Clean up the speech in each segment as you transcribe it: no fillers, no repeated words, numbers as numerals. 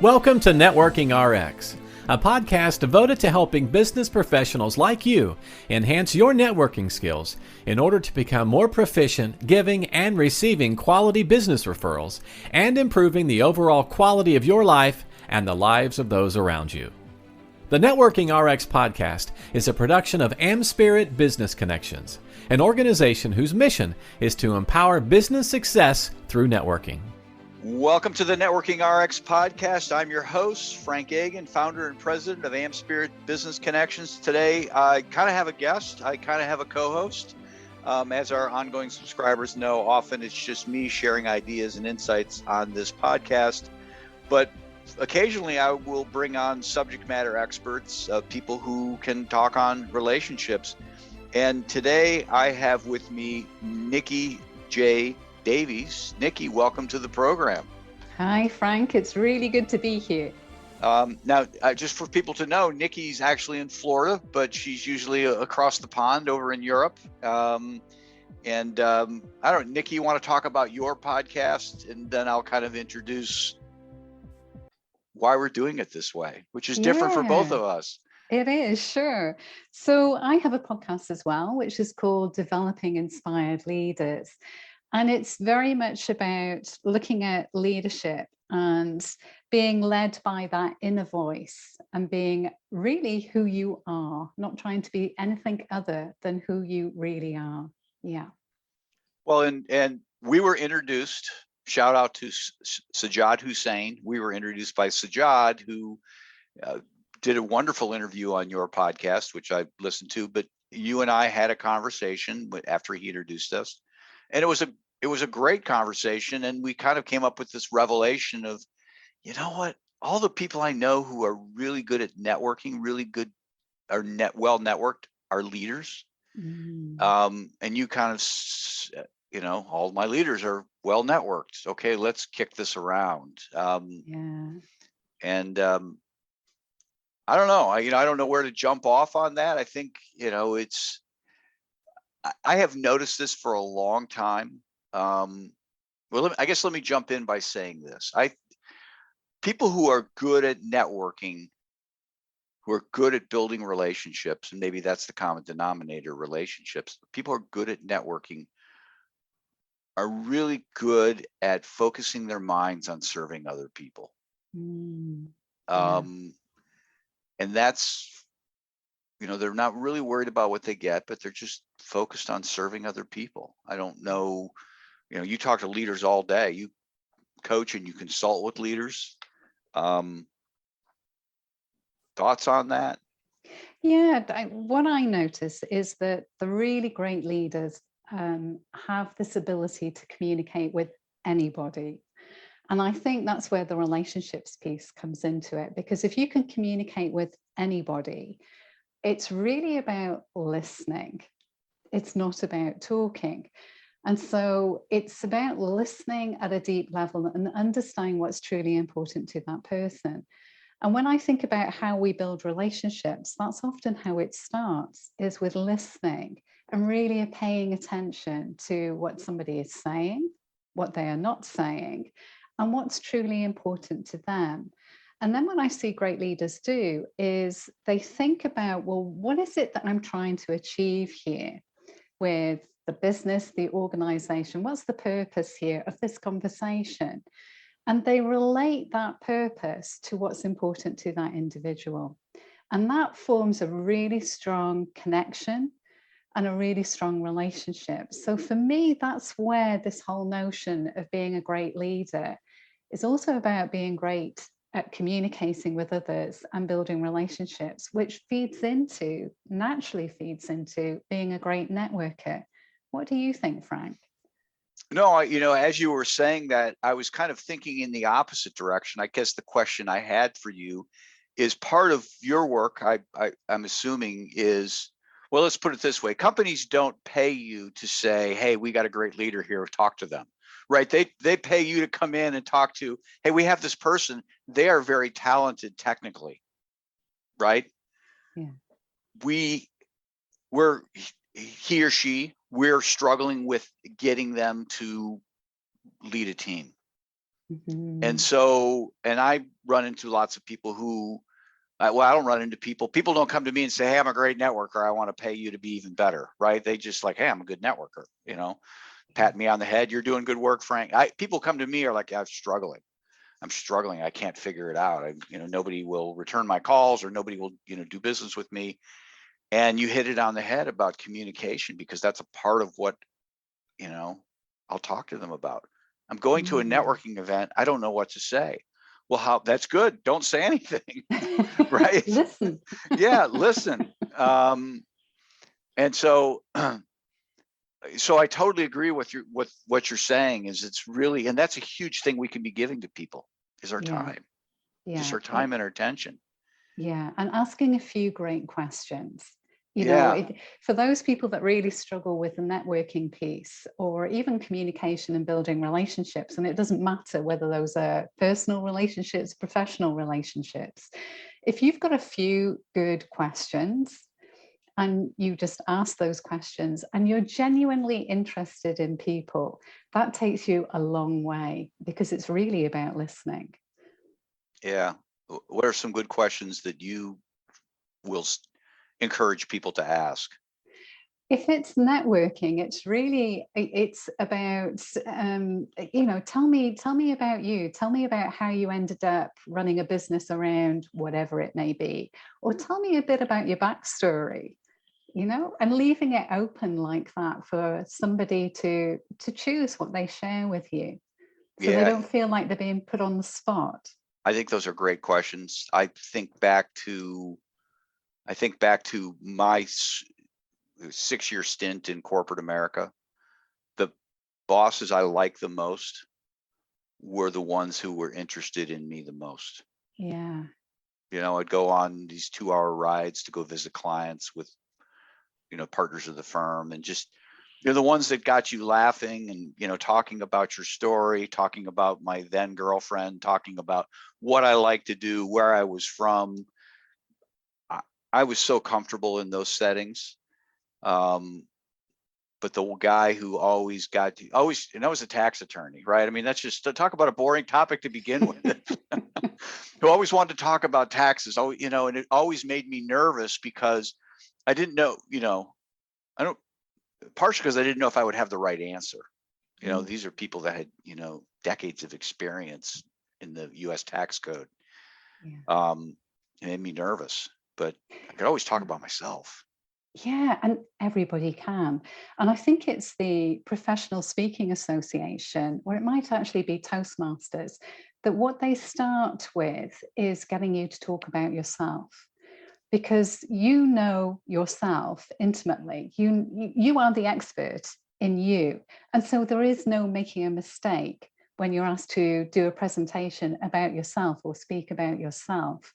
Welcome to Networking RX, a podcast devoted to helping business professionals like you enhance your networking skills in order to become more proficient giving and receiving quality business referrals and improving the overall quality of your life and the lives of those around you. The Networking RX podcast is a production of AmSpirit Business Connections, an organization whose mission is to empower business success through networking. Welcome to the Networking RX podcast. I'm your host, Frank Agan, founder and president of AmSpirit Business Connections. Today, I kind of have a guest. I kind of have a co-host. As our ongoing subscribers know, often it's just me sharing ideas and insights on this podcast. But occasionally, I will bring on subject matter experts, people who can talk on relationships. And today, I have with me Nikki J. Davies. Nikki, welcome to the program. Hi, Frank. It's really good to be here. Now, just for people to know, Nikki's actually in Florida, but she's usually across the pond over in Europe. I don't know, Nikki, you want to talk about your podcast, and then I'll kind of introduce why we're doing it this way, which is different for both of us. It is, sure. So I have a podcast as well, which is called Developing Inspired Leaders. And it's very much about looking at leadership and being led by that inner voice and being really who you are, not trying to be anything other than who you really are. Yeah. Well, and we were introduced, shout out to Sajjad Hussain. We were introduced by Sajjad, who did a wonderful interview on your podcast, which I listened to, but you and I had a conversation after he introduced us. And it was a great conversation, and we kind of came up with this revelation of, you know what, all the people I know who are really good at networking, really good, are well networked, are leaders. And you kind of, all my leaders are well networked. Okay, let's kick this around. And I don't know. I don't know where to jump off on that. I think, I have noticed this for a long time. Let me jump in by saying this. People who are good at networking, who are good at building relationships, and maybe that's the common denominator, relationships. People who are good at networking are really good at focusing their minds on serving other people. And that's, they're not really worried about what they get, but they're just focused on serving other people. I don't know. You talk to leaders all day. You coach and you consult with leaders. Thoughts on that? Yeah, what I notice is that the really great leaders have this ability to communicate with anybody. And I think that's where the relationships piece comes into it, because if you can communicate with anybody, it's really about listening. It's not about talking. And so it's about listening at a deep level and understanding what's truly important to that person. And when I think about how we build relationships, that's often how it starts, is with listening and really paying attention to what somebody is saying, what they are not saying, and what's truly important to them. And then what I see great leaders do is they think about, well, what is it that I'm trying to achieve here with the business, the organization? What's the purpose here of this conversation? And they relate that purpose to what's important to that individual. And that forms a really strong connection and a really strong relationship. So for me, that's where this whole notion of being a great leader is also about being great at communicating with others and building relationships, which naturally feeds into being a great networker. What do you think, Frank? No, as you were saying that, I was kind of thinking in the opposite direction. I guess the question I had for you is, part of your work, I'm assuming, is, well, let's put it this way. Companies don't pay you to say, hey, we got a great leader here, talk to them, right? They pay you to come in and talk to, hey, we have this person. They are very talented technically, right? Yeah. We're he or she, we're struggling with getting them to lead a team. And so, and I run into lots of people who, well, I don't run into people. People don't come to me and say, hey, I'm a great networker. I want to pay you to be even better, right? They just like, hey, I'm a good networker, pat me on the head. You're doing good work, Frank. People come to me are like, I'm struggling. I can't figure it out. Nobody will return my calls, or nobody will, do business with me. And you hit it on the head about communication, because that's a part of what, I'll talk to them about. I'm going to a networking event. I don't know what to say. Well, that's good. Don't say anything, right? Listen. Yeah, listen. And so I totally agree with what you're saying. Is it's really, and that's a huge thing we can be giving to people, is our time, just our time and our attention. Yeah, and asking a few great questions. For those people that really struggle with the networking piece, or even communication and building relationships, and it doesn't matter whether those are personal relationships, professional relationships, if you've got a few good questions and you just ask those questions and you're genuinely interested in people, that takes you a long way, because it's really about listening. Yeah. What are some good questions that you will encourage people to ask? If it's networking, it's about, tell me about you. Tell me about how you ended up running a business around whatever it may be, or tell me a bit about your backstory, and leaving it open like that for somebody to choose what they share with you, so they don't feel like they're being put on the spot. I think those are great questions. I think back to my 6-year stint in corporate America. The bosses I liked the most were the ones who were interested in me the most. Yeah. I'd go on these 2-hour rides to go visit clients with, partners of the firm, and just, the ones that got you laughing and, talking about your story, talking about my then girlfriend, talking about what I like to do, where I was from. I was so comfortable in those settings. But the guy who always, and I was a tax attorney, right? I mean, that's just to talk about a boring topic to begin with. Who always wanted to talk about taxes, and it always made me nervous, because I didn't know, partially because I didn't know if I would have the right answer. These are people that had, decades of experience in the US tax code. Yeah. It made me nervous, but I could always talk about myself. Yeah, and everybody can. And I think it's the Professional Speaking Association, or it might actually be Toastmasters, that what they start with is getting you to talk about yourself, because you know yourself intimately. You are the expert in you. And so there is no making a mistake when you're asked to do a presentation about yourself or speak about yourself.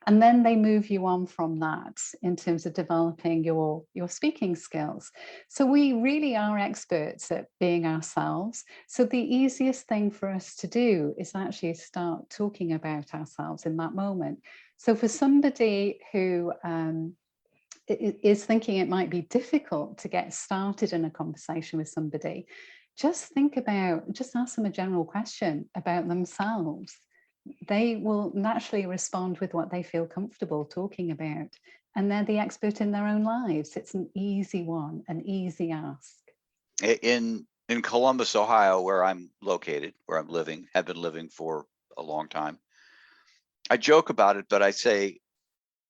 And then they move you on from that in terms of developing your speaking skills. So we really are experts at being ourselves. So the easiest thing for us to do is actually start talking about ourselves in that moment. So for somebody who is thinking it might be difficult to get started in a conversation with somebody, just ask them a general question about themselves. They will naturally respond with what they feel comfortable talking about. And they're the expert in their own lives. It's an easy one, an easy ask. In Columbus, Ohio, where I'm located, where I'm living, have been living for a long time, I joke about it, but I say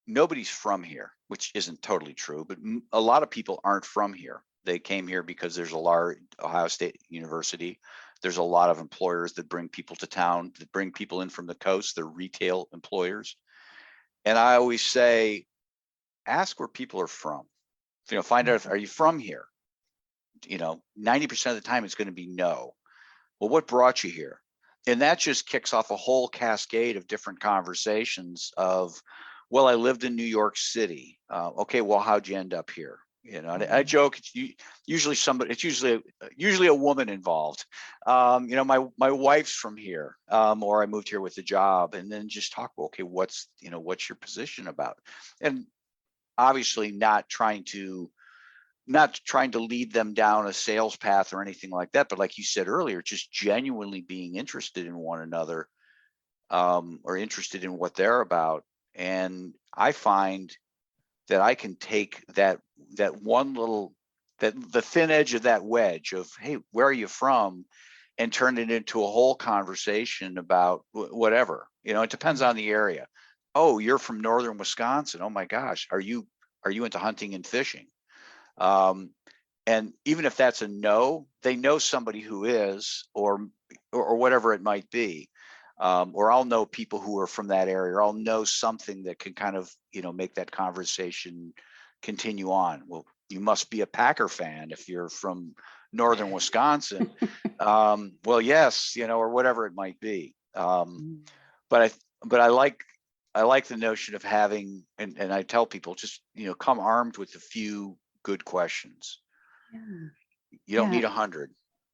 nobody's from here, which isn't totally true, but a lot of people aren't from here. They came here because there's a large Ohio State University. There's a lot of employers that bring people to town, that bring people in from the coast. They're retail employers. And I always say, ask where people are from. Find out, are you from here? 90% of the time it's going to be no. Well, what brought you here? And that just kicks off a whole cascade of different conversations of, well, I lived in New York City. Okay, well, how'd you end up here? I joke, it's usually a woman involved. My wife's from here, or I moved here with a job, and then just talk, okay, what's your position about? And obviously not trying to lead them down a sales path or anything like that, but like you said earlier, just genuinely being interested in one another. or interested in what they're about. And I find that I can take that one little, the thin edge of that wedge of, hey, where are you from, and turn it into a whole conversation about whatever. It depends on the area. Oh, you're from northern Wisconsin. Oh my gosh, are you into hunting and fishing? And even if that's a no, they know somebody who is, or whatever it might be. Or I'll know people who are from that area, or I'll know something that can kind of, make that conversation continue on. Well, you must be a Packer fan if you're from northern Wisconsin. Well, yes, or whatever it might be. But I like the notion of having, and I tell people, just, come armed with a few good questions. You don't need 100.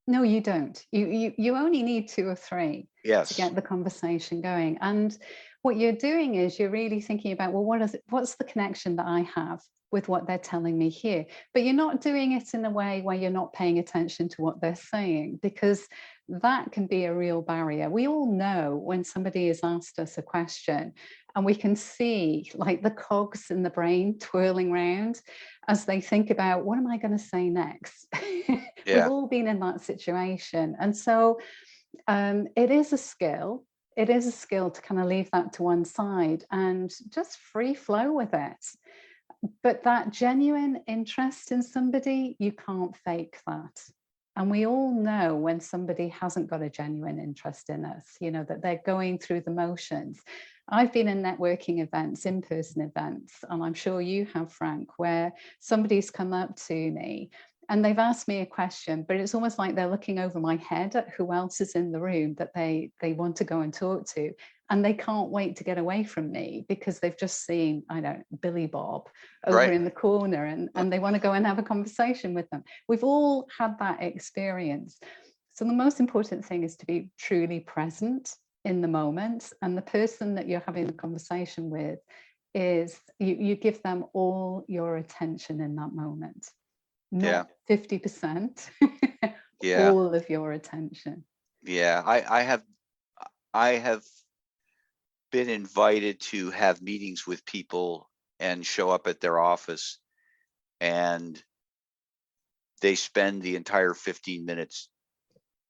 No, you don't. You only need 2 or 3 Yes. to get the conversation going. And what you're doing is you're really thinking about, well, what's the connection that I have with what they're telling me here? But you're not doing it in a way where you're not paying attention to what they're saying, because that can be a real barrier. We all know when somebody has asked us a question, and we can see like the cogs in the brain twirling around as they think about, what am I going to say next? We've all been in that situation. And so it is a skill. It is a skill to kind of leave that to one side and just free flow with it. But that genuine interest in somebody, you can't fake that. And we all know when somebody hasn't got a genuine interest in us, that they're going through the motions. I've been in networking events, in-person events, and I'm sure you have, Frank, where somebody's come up to me and they've asked me a question, but it's almost like they're looking over my head at who else is in the room that they want to go and talk to. And they can't wait to get away from me because they've just seen, I don't know, Billy Bob over in the corner, and they want to go and have a conversation with them. We've all had that experience. So the most important thing is to be truly present in the moment. And the person that you're having a conversation with is, you give them all your attention in that moment. Not 50%, all of your attention. Yeah, I have been invited to have meetings with people and show up at their office, and they spend the entire 15 minutes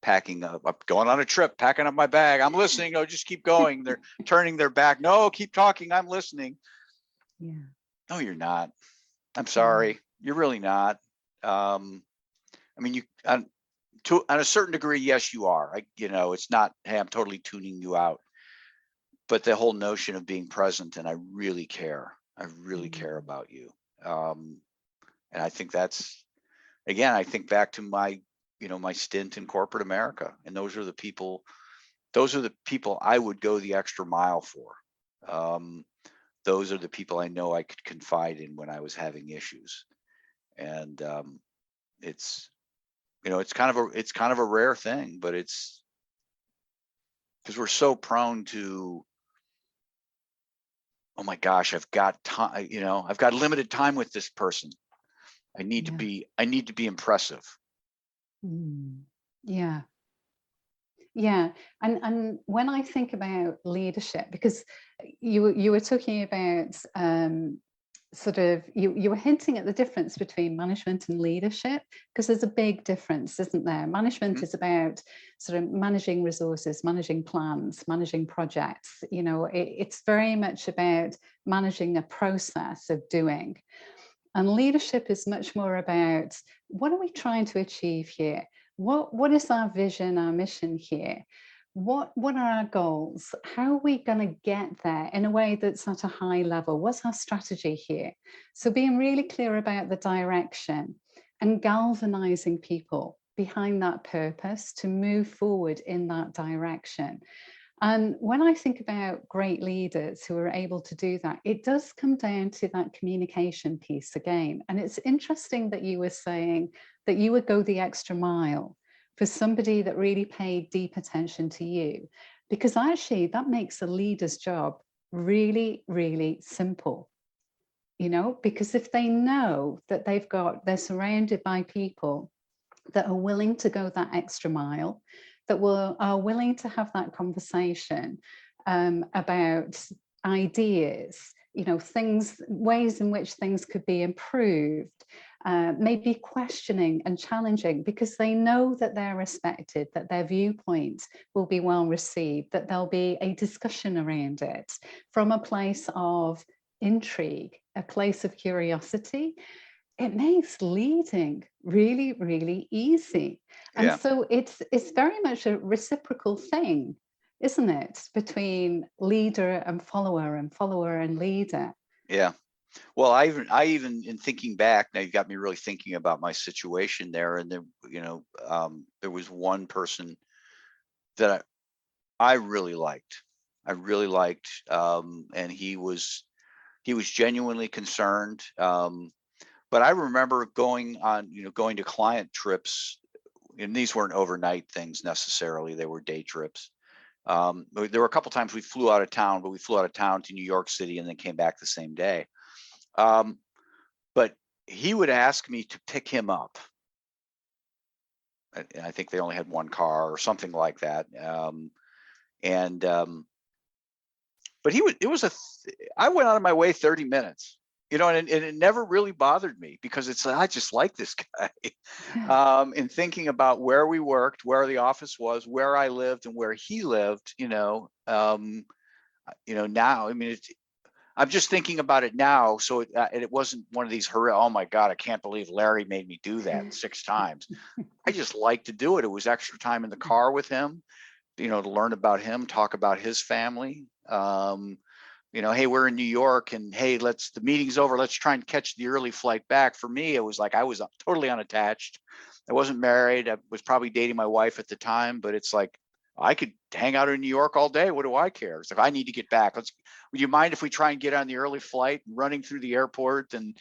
packing up, going on a trip, packing up my bag. I'm listening. No, just keep going. They're turning their back. No, keep talking. I'm listening. Yeah. No, you're not. I'm sorry. You're really not. I mean, you on a certain degree, yes, you are. It's not, hey, I'm totally tuning you out. But the whole notion of being present, and I really care. I really care about you. And I think that's, again, I think back to my, my stint in corporate America, and those are the people I would go the extra mile for. Those are the people I know I could confide in when I was having issues. And it's, it's kind of a rare thing, but it's because we're so prone to, oh my gosh, I've got time, I've got limited time with this person. I need to be impressive. Yeah. And when I think about leadership, because you were talking about sort of, you were hinting at the difference between management and leadership, because there's a big difference, isn't there? Management is about sort of managing resources, managing plans, managing projects. It's very much about managing a process of doing. And leadership is much more about, what are we trying to achieve here? What is our vision, our mission here? What are our goals? How are we going to get there in a way that's at a high level? What's our strategy here? So being really clear about the direction and galvanizing people behind that purpose to move forward in that direction. And when I think about great leaders who are able to do that, it does come down to that communication piece again. And it's interesting that you were saying that you would go the extra mile for somebody that really paid deep attention to you, because actually that makes a leader's job really, really simple. Because if they know that they're surrounded by people that are willing to go that extra mile, that are willing to have that conversation, about ideas, ways in which things could be improved, maybe questioning and challenging, because they know that they're respected, that their viewpoint will be well received, that there'll be a discussion around it from a place of intrigue, a place of curiosity. It makes leading really, really easy. And so it's very much a reciprocal thing, isn't it? Between leader and follower and leader. Yeah. Well, I even in thinking back, now you got me really thinking about my situation there. And there, there was one person that I really liked. And he was genuinely concerned. But I remember going to client trips, and these weren't overnight things necessarily. They were day trips. There were a couple times we flew out of town, but we flew out of town to New York City and then came back the same day. But he would ask me to pick him up. I think they only had one car or something like that. But I went out of my way 30 minutes. And it never really bothered me, because it's I just like this guy. And thinking about where we worked, where the office was, where I lived, and where he lived, now, I mean, I'm just thinking about it now. So it wasn't one of these, oh my God, I can't believe Larry made me do that 6 times. I just like to do it. It was extra time in the car with him, to learn about him, talk about his family. Hey, we're in New York, and hey, the meeting's over. Let's try and catch the early flight back. For me, it was like I was totally unattached. I wasn't married. I was probably dating my wife at the time, but it's like I could hang out in New York all day. What do I care? It's like, I need to get back. Would you mind if we try and get on the early flight, running through the airport and,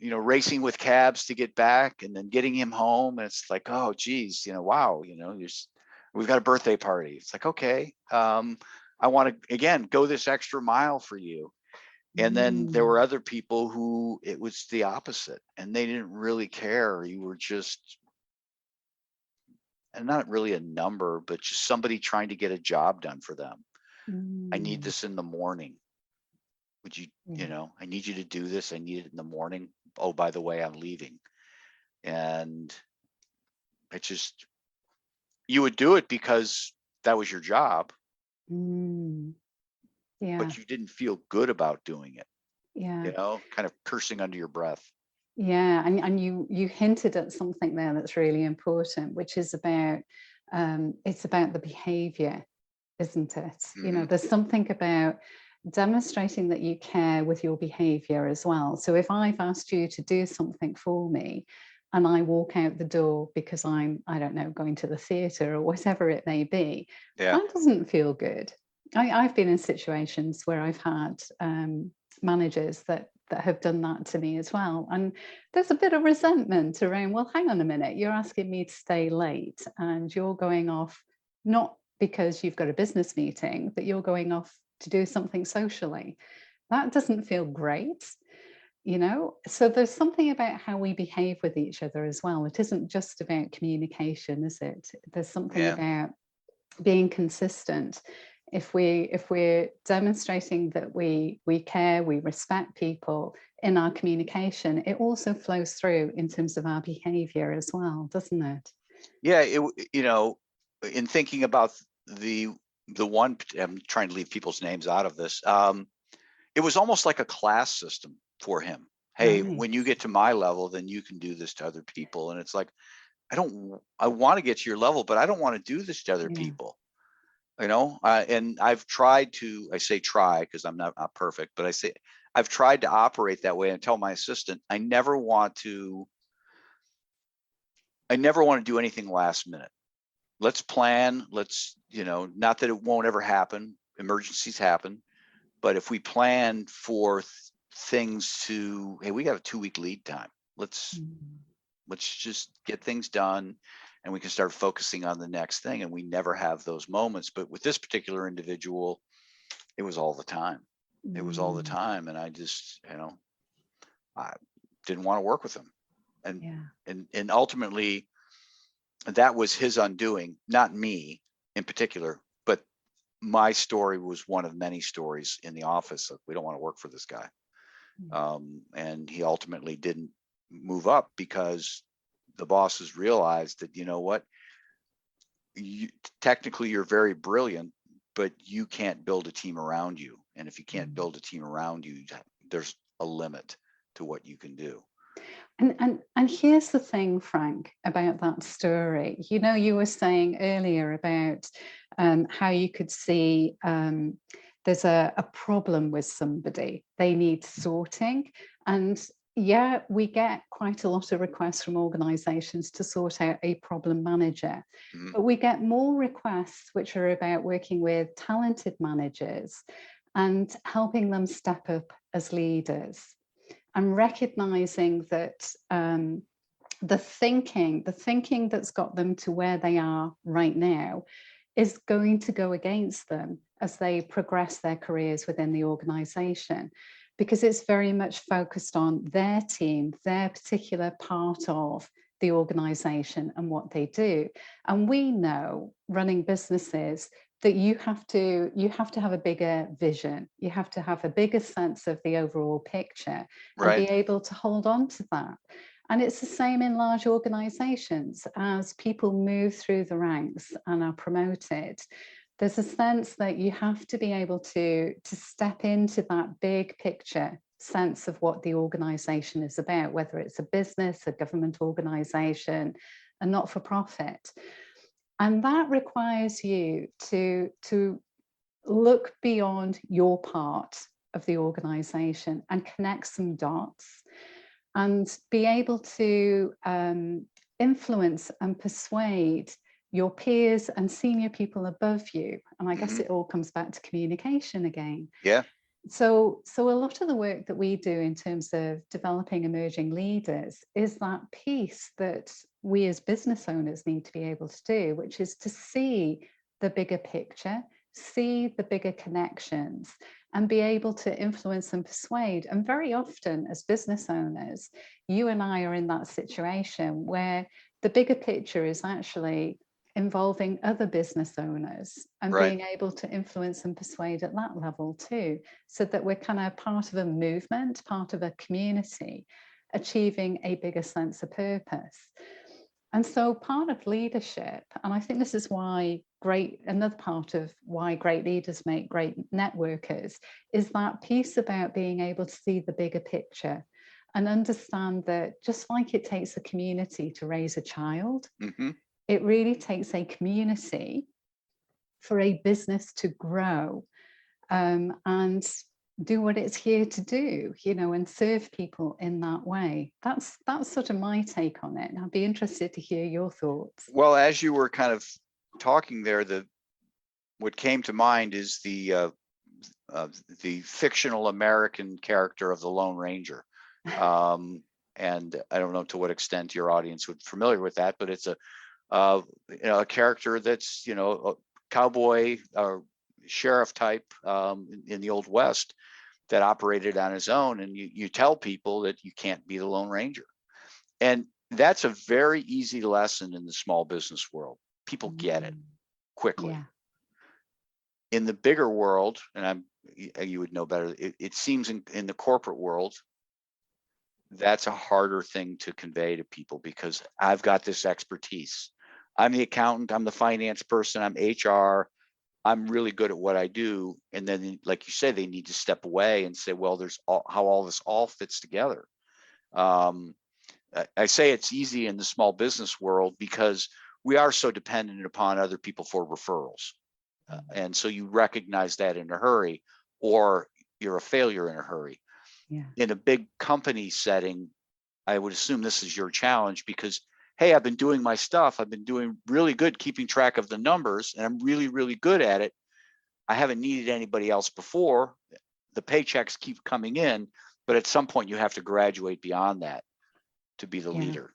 racing with cabs to get back, and then getting him home? And it's like, oh, geez, wow, we've got a birthday party. It's like, okay. I want to, again, go this extra mile for you. And then there were other people who it was the opposite, and they didn't really care. You were just, and not really a number, but just somebody trying to get a job done for them. I need this in the morning. Would you, I need you to do this. I need it in the morning. Oh, by the way, I'm leaving. And you would do it because that was your job. Yeah. But you didn't feel good about doing it. Yeah. Kind of cursing under your breath. Yeah, and you hinted at something there that's really important, which is about it's about the behavior, isn't it? Mm-hmm. There's something about demonstrating that you care with your behavior as well. So if I've asked you to do something for me, and I walk out the door because I don't know, going to the theatre or whatever it may be, that doesn't feel good. I've been in situations where I've had managers that have done that to me as well. And there's a bit of resentment around, well, hang on a minute, you're asking me to stay late and you're going off, not because you've got a business meeting, but you're going off to do something socially. That doesn't feel great. So there's something about how we behave with each other as well. It isn't just about communication, is it? There's something about being consistent. If we're demonstrating that we care, we respect people in our communication, it also flows through in terms of our behavior as well, doesn't it? Yeah, in thinking about the one, I'm trying to leave people's names out of this. It was almost like a class system for him. Hey, when you get to my level, then you can do this to other people. And it's like, I want to get to your level, but I don't want to do this to other people. And I've tried to, I say try because I'm not perfect, but I've tried to operate that way and tell my assistant, I never want to do anything last minute. Let's plan. Not that it won't ever happen. Emergencies happen. But if we plan for things hey, we got a 2-week lead time. Let's just get things done, and we can start focusing on the next thing. And we never have those moments. But with this particular individual, it was all the time. It was all the time. And I just, I didn't want to work with him. And ultimately, that was his undoing, not me in particular, but my story was one of many stories in the office. We don't want to work for this guy. And he ultimately didn't move up because the bosses realized that, you know what, technically you're very brilliant, but you can't build a team around you. And if you can't build a team around you, there's a limit to what you can do. And here's the thing, Frank, about that story. You know, you were saying earlier about how you could see there's a problem with somebody, they need sorting. And yeah, we get quite a lot of requests from organizations to sort out a problem manager, but we get more requests which are about working with talented managers and helping them step up as leaders. And recognizing that the thinking that's got them to where they are right now is going to go against them as they progress their careers within the organization, because it's very much focused on their team, their particular part of the organization and what they do. And we know, running businesses, that you have to have a bigger vision. You have to have a bigger sense of the overall picture, and be able to hold on to that. And it's the same in large organizations. As people move through the ranks and are promoted, there's a sense that you have to be able to step into that big picture sense of what the organization is about, whether it's a business, a government organization, a not-for-profit. And that requires you to look beyond your part of the organization and connect some dots and be able to influence and persuade your peers and senior people above you. And I guess it all comes back to communication again. Yeah. So a lot of the work that we do in terms of developing emerging leaders is that piece that we as business owners need to be able to do, which is to see the bigger picture, see the bigger connections, and be able to influence and persuade. And very often as business owners, you and I are in that situation where the bigger picture is actually involving other business owners and being able to influence and persuade at that level too, so that we're kind of part of a movement, part of a community, achieving a bigger sense of purpose. And so part of leadership, and I think this is why another part of why great leaders make great networkers, is that piece about being able to see the bigger picture and understand that just like it takes a community to raise a child, it really takes a community for a business to grow and do what it's here to do, you know, and serve people in that way. That's sort of my take on it. And I'd be interested to hear your thoughts. Well, as you were kind of talking there, what came to mind is the fictional American character of the Lone Ranger. And I don't know to what extent your audience would be familiar with that, but it's a character that's, you know, a cowboy or sheriff type in the Old West that operated on his own. And you tell people that you can't be the Lone Ranger. And that's a very easy lesson in the small business world. People get it quickly. Yeah. In the bigger world, and you would know better, it seems in the corporate world, that's a harder thing to convey to people, because I've got this expertise. I'm the accountant, I'm the finance person, I'm HR, I'm really good at what I do. And then, like you say, they need to step away and say, well, there's how all this all fits together. I say it's easy in the small business world because we are so dependent upon other people for referrals. And so you recognize that in a hurry, or you're a failure in a hurry. Yeah. In a big company setting, I would assume this is your challenge, because, hey, I've been doing my stuff. I've been doing really good keeping track of the numbers, and I'm really, really good at it. I haven't needed anybody else before. The paychecks keep coming in, but at some point you have to graduate beyond that to be the leader.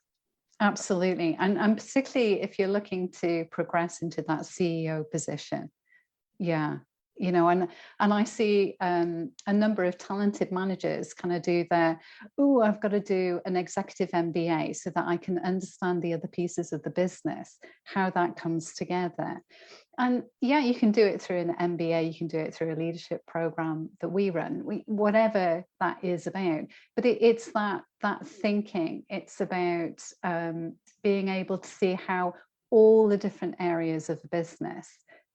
Absolutely. And particularly if you're looking to progress into that CEO position. Yeah. You know, and I see a number of talented managers kind of do I've got to do an executive MBA so that I can understand the other pieces of the business, how that comes together. And yeah, you can do it through an MBA, you can do it through a leadership program that we run, whatever that is about. But it's that thinking. It's about being able to see how all the different areas of the business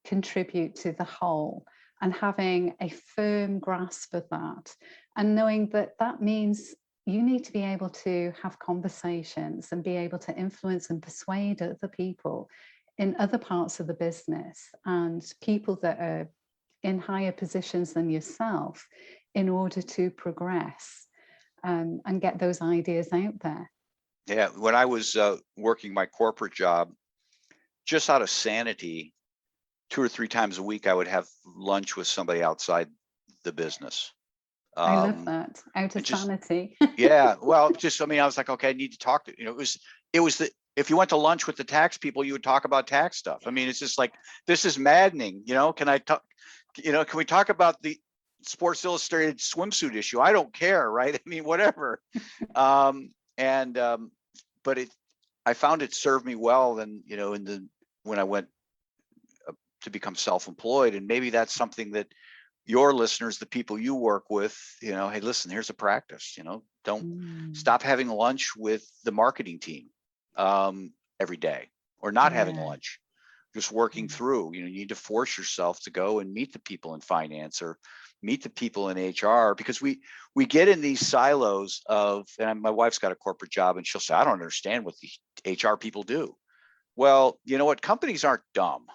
contribute to the whole, and having a firm grasp of that, and knowing that that means you need to be able to have conversations and be able to influence and persuade other people in other parts of the business and people that are in higher positions than yourself in order to progress and get those ideas out there. Yeah, when I was working my corporate job, just out of sanity, 2 or 3 times a week, I would have lunch with somebody outside the business. I love that. Out of just, sanity. Yeah, well, just, I mean, I was like, okay, I need to talk to, it was the, if you went to lunch with the tax people, you would talk about tax stuff. I mean, it's just like, this is maddening, can I talk, can we talk about the Sports Illustrated swimsuit issue? I don't care, right? I mean, whatever. But I found it served me well then, when I went to become self-employed. And maybe that's something that your listeners, the people you work with, hey, listen, here's a practice, don't stop having lunch with the marketing team every day, or not having lunch, just working through, you need to force yourself to go and meet the people in finance or meet the people in HR, because we get in these silos of, and my wife's got a corporate job and she'll say, I don't understand what the HR people do. Well, you know what? Companies aren't dumb.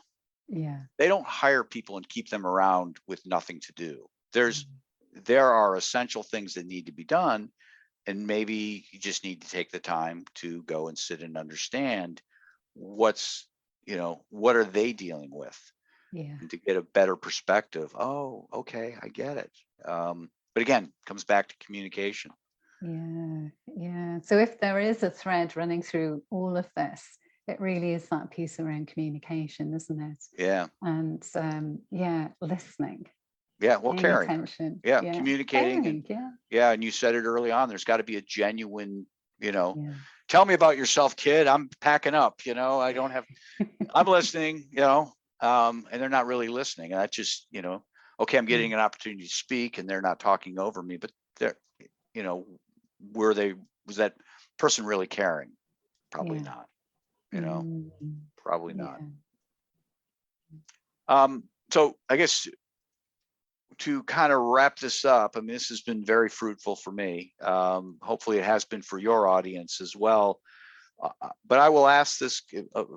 Yeah. They don't hire people and keep them around with nothing to do. There are essential things that need to be done. And maybe you just need to take the time to go and sit and understand what are they dealing with? Yeah. And to get a better perspective. Oh, okay, I get it. But again, comes back to communication. Yeah. Yeah. So if there is a thread running through all of this, it really is that piece around communication, isn't it? Yeah. And listening. Yeah. Well, caring. Attention. Yeah. Communicating. Caring, and you said it early on, there's got to be a genuine, tell me about yourself, kid. I'm packing up, I don't have, I'm listening, and they're not really listening. And that's just, okay, I'm getting an opportunity to speak and they're not talking over me, but they're, was that person really caring? Probably not. Probably not. So I guess to kind of wrap this up, I mean, this has been very fruitful for me. Hopefully it has been for your audience as well. But I will ask this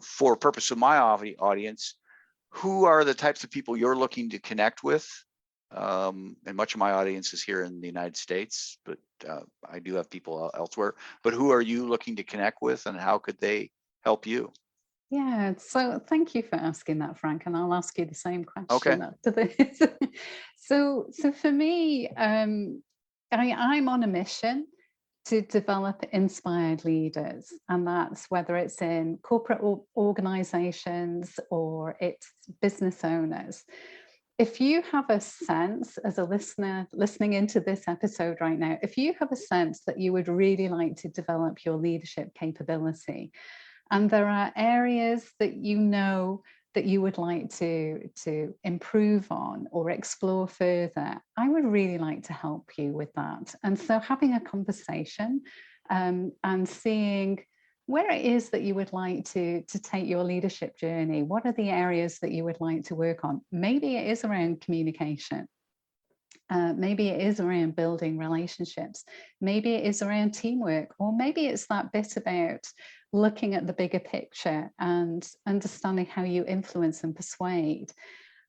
for purpose of my audience, who are the types of people you're looking to connect with? And much of my audience is here in the United States, but I do have people elsewhere. But who are you looking to connect with, and how could they help you? Yeah, so thank you for asking that, Frank, and I'll ask you the same question Okay. after this. So for me, I'm on a mission to develop inspired leaders, and that's whether it's in corporate organizations or it's business owners. If you have a sense, as a listener listening into this episode right now, if you have a sense that you would really like to develop your leadership capability, and there are areas that that you would like to improve on or explore further, I would really like to help you with that. And so having a conversation and seeing where it is that you would like to take your leadership journey, what are the areas that you would like to work on? Maybe it is around communication. Maybe it is around building relationships. Maybe it is around teamwork, or maybe it's that bit about looking at the bigger picture and understanding how you influence and persuade.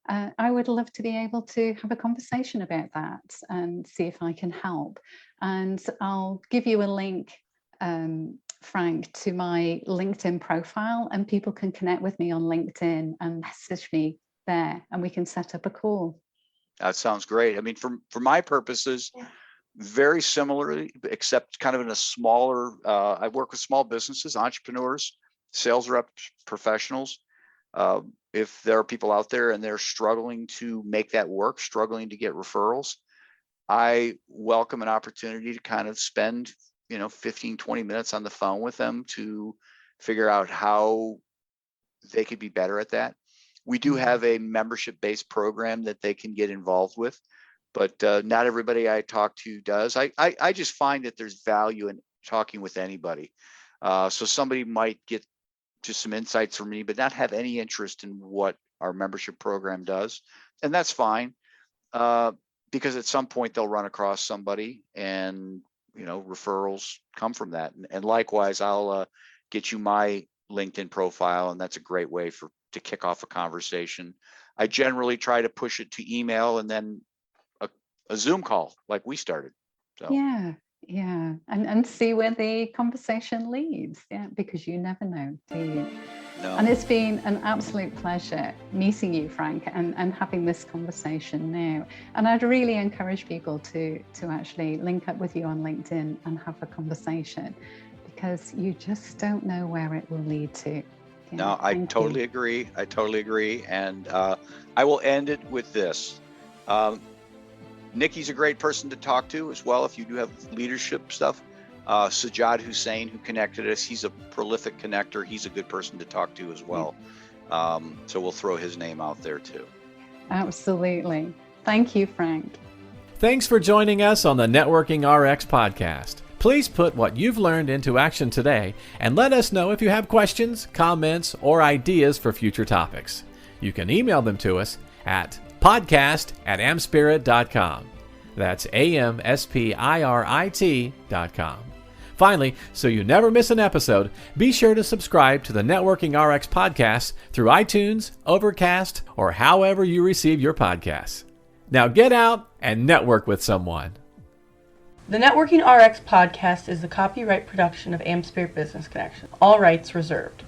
I would love to be able to have a conversation about that and see if I can help. And I'll give you a link, Frank, to my LinkedIn profile, and people can connect with me on LinkedIn and message me there, and we can set up a call. That sounds great. I mean, for my purposes, very similarly, except kind of in a smaller, I work with small businesses, entrepreneurs, sales reps, professionals. If there are people out there and they're struggling to make that work, struggling to get referrals, I welcome an opportunity to kind of spend, 15, 20 minutes on the phone with them to figure out how they could be better at that. We do have a membership-based program that they can get involved with, but not everybody I talk to does. I just find that there's value in talking with anybody. So somebody might get just some insights from me, but not have any interest in what our membership program does. And that's fine, because at some point they'll run across somebody, and referrals come from that. And likewise, I'll get you my LinkedIn profile, and that's a great way to kick off a conversation. I generally try to push it to email and then a Zoom call like we started. So yeah, and see where the conversation leads. Yeah, because you never know, do you? No. And it's been an absolute pleasure meeting you, Frank, and having this conversation now. And I'd really encourage people to actually link up with you on LinkedIn and have a conversation, because you just don't know where it will lead to. Yeah, no, I totally agree. I totally agree. And I will end it with this. Nikki's a great person to talk to as well if you do have leadership stuff. Sajjad Hussain, who connected us, he's a prolific connector. He's a good person to talk to as well. So we'll throw his name out there too. Absolutely. Thank you, Frank. Thanks for joining us on the Networking RX podcast. Please put what you've learned into action today and let us know if you have questions, comments, or ideas for future topics. You can email them to us at podcast@amspirit.com. That's AmSpirit.com. Finally, so you never miss an episode, be sure to subscribe to the Networking RX podcast through iTunes, Overcast, or however you receive your podcasts. Now get out and network with someone. The Networking RX podcast is the copyright production of AmSpirit Business Connection. All rights reserved.